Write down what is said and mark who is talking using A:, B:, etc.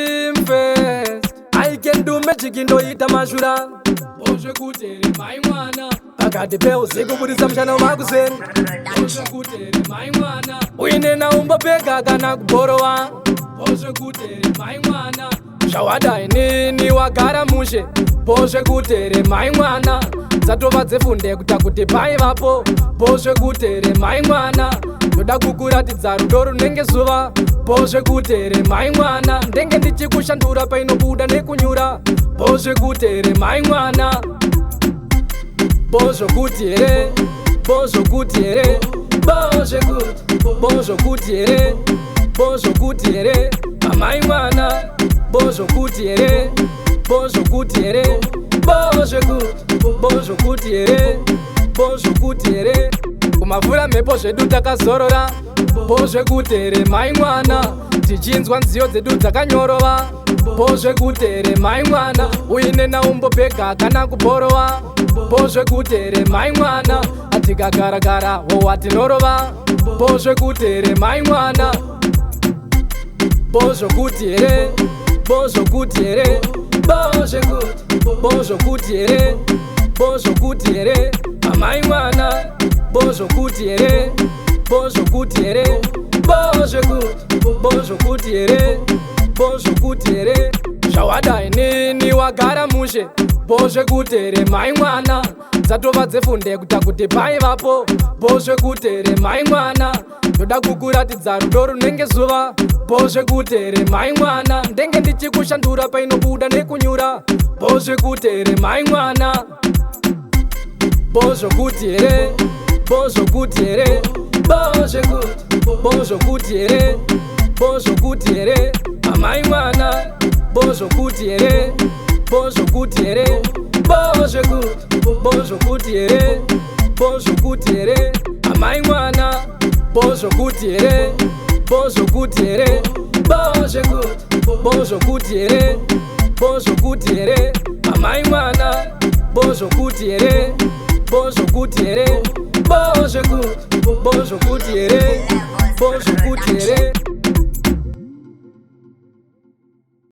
A: Simfest I can do magic indoita mashura Bozwe kutere mai mwana Pakati peusiku budisa mshana umakuzeni Bozwe kutere mai mwana Uine na umbopeka kana kuborowa Bozwe kutere mai mwana Shawadai nini wagara mushe Bozwe kutere mai mwana Zatova dzefunde kutakuti pai vapo Bozwe kutere mai mwana Ndoda kukuratidza rudo runenge zuva Bozwe kutere mai mwana Ndenge ndichikushandura painobuda nekunyura Bozwe kutere mai mwana Bozwe kutere Bozwe kutere Bozwe kutere Bozwe kutere Mai mwana Bozwe kutere Bozwe kutere Bozwe kutere Kumavura mepo zvedu takazorora Bozwe kutere mai mwana Tichinzwa nziyo dzedu dzakanyorova Bozwe kutere mai mwana Uine na umbopeka kana kuborowa Bozwe kutere mai mwana Atikagara watinorova Bozwe kutere mai mwana Bozwe kutere Bozwe kutere Bozwe kutere Mai mwana Bozwe kutere Bozwe kutere Bozwe kutere Shawadai nini wagara mushe Bozwe kutere mai mwana Zatova dzefunde kutakuti pai vapo Bozwe kutere mai mwana Ndoda kukuratidza rudo runenge zuva Bozwe kutere mai mwana Ndenge ndichikushandura painobuda nekunyura Bozwe kutere mai mwana Bozwe kutere Bozwe kutere Bozwe kutere Mai mwana Bozwe kutere Bozwe kutere Bozwe kutere Mai mwana Bozwe kutere Bozwe kutere Bozwe kutere Mai mwana Bozwe kutere Bozwe kutere Bozwe kutere